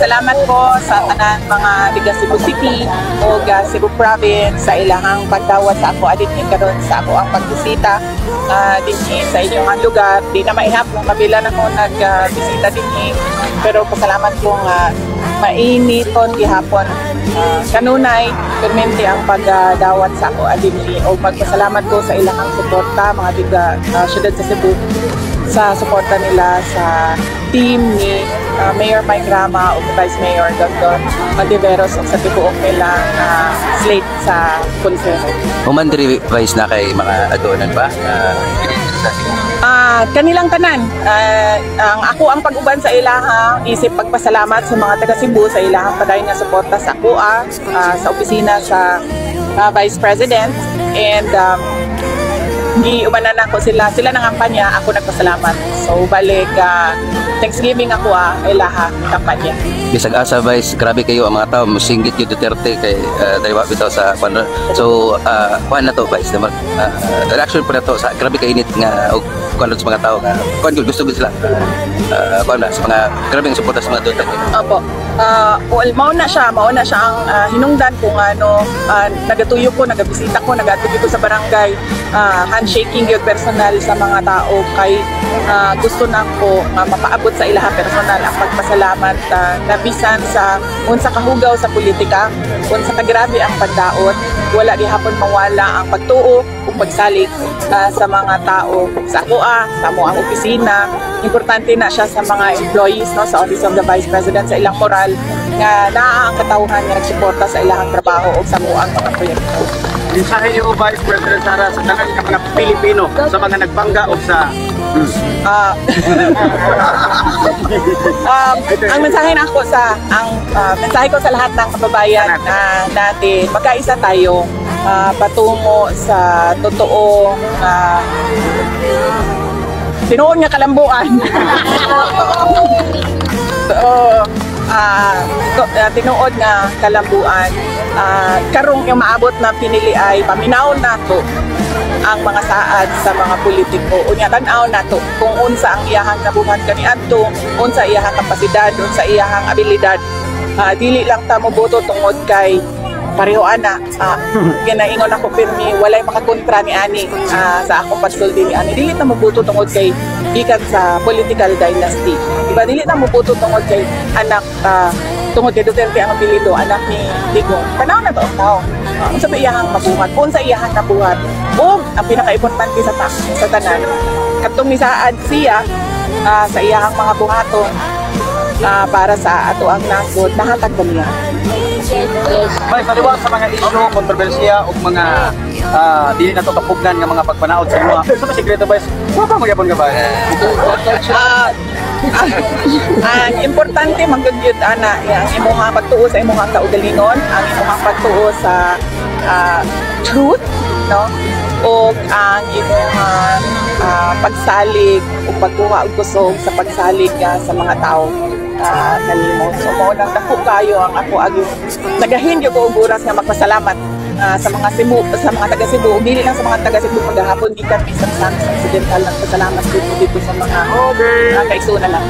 Nagpasalamat ko sa tanan mga tiga Cebu City o Cebu Province sa ilahang pagdawat sa ako adit karon sa ako ang pagbisita dinhi sa inyong lugar. Di na maihap kung kabila na ko nagbisita dinhi, pero pasalamat ko nga mainiton gihapon. Kanunay permente ang pagdawat sa ako adit o magpasalamat ko sa ilahang suporta mga tiga syudad sa Cebu sa suporta nila sa team ni Mayor Mike Rama o Vice Mayor Dr. Mantiveros o sa tibuok nilang slate sa Konseho. Humandiri Vice na kay mga aduanan ba? Kanilang tanan. Ako ang pag-uban sa ilaha, isip pagpasalamat sa mga taga Cebu sa ilahang paday nga suporta sa KUA, sa opisina sa Vice President, and giumanan ako sila nang kampanya, ako nagpasalamat. So balik Thanksgiving ako ilaha kampanya. Bisag asa Vice, grabe kayo ang mga tao, musinggit yung Duterte kay dahil bitaw sa ano. So kuan na to Vice, reaction po na to sa grabe kay init nga og kuan sa mga tao nga kuan gusto sila kuan na sa mga grabe ang suporta sa mga Duterte. Opo. Mao na siya ang hinungdan kung ano, nagatuyo ko, nagabisita ko, nagatuyo ko sa barangay, handshaking yung personal sa mga tao kay gusto na ko mapaabot sa ilaha personal ang pagpasalamat na bisan sa unsa kahugaw sa politika, unsa kagrabe ang pagdaot, wala gihapon mawala ang pagtuo ug pagsalig sa mga tao sa KUA, sa amoang opisina. Importante na siya sa mga employees no, sa Office of the Vice President sa ilang moral nga naa ang katawhan nga nagsuporta sa ilahang trabaho o sa amoang mga proyekto. Mensahe niyo Vice President Sara sa tanan nga mga Pilipino sa mga nagbangga o sa ang mensahe na ako mensahe ko sa lahat ng kababayan natin, magkaisa tayo patungo sa totoo tinuod nga kalambuan. Tinuod nga kalambuan. Karong yung maabot na pinili ay paminaw nato ang mga saad sa mga politiko. Unya tan-aw nato kung unsa ang iyahang nabuhat kaniadto, unsa iyahang kapasidad, unsa iyahang abilidad. Dili lang ta moboto tungod kay pareho ana. Ginaingon ako pirmi walay makakontra ni ani sa akong pagsulti ni ani. Dili ta moboto tungod kay gikan sa political dynasty. Diba dili ta moboto tungod kay anak tungod kay Duterte ang apelyido, anak ni Digong. Panahon na to ang tao. Unsa ba iyahang mabuhat? Unsa iyahang nabuhat? O ang pinaka-importante sa tanan, katong misaad siya sa iyahang mga buhaton para sa ato ang nasod, nahatag ba niya? Vice, naliwag sa mga isyu, kontrobersiya o mga dili na to kapugnan nga mga pagpanaod sa mga sa sekreto Vice, wala pa magyapon ka ba? Importante magagyud ana ang imong pagtuo sa imong kaugalingon, ang imong pagtuo sa truth, no? O ang imong pagsalig o pagkuha og kusog sa pagsalig sa mga tao kanimo. So mao nang dako kayo ang ako agi nagahin gyud ko og oras nga magpasalamat sa mga Cebu, sa mga taga Cebu, dili lang sa mga taga Cebu maghapon gikan bisan sa Occidental, nagpasalamat dito sa mga kaigsunan lang.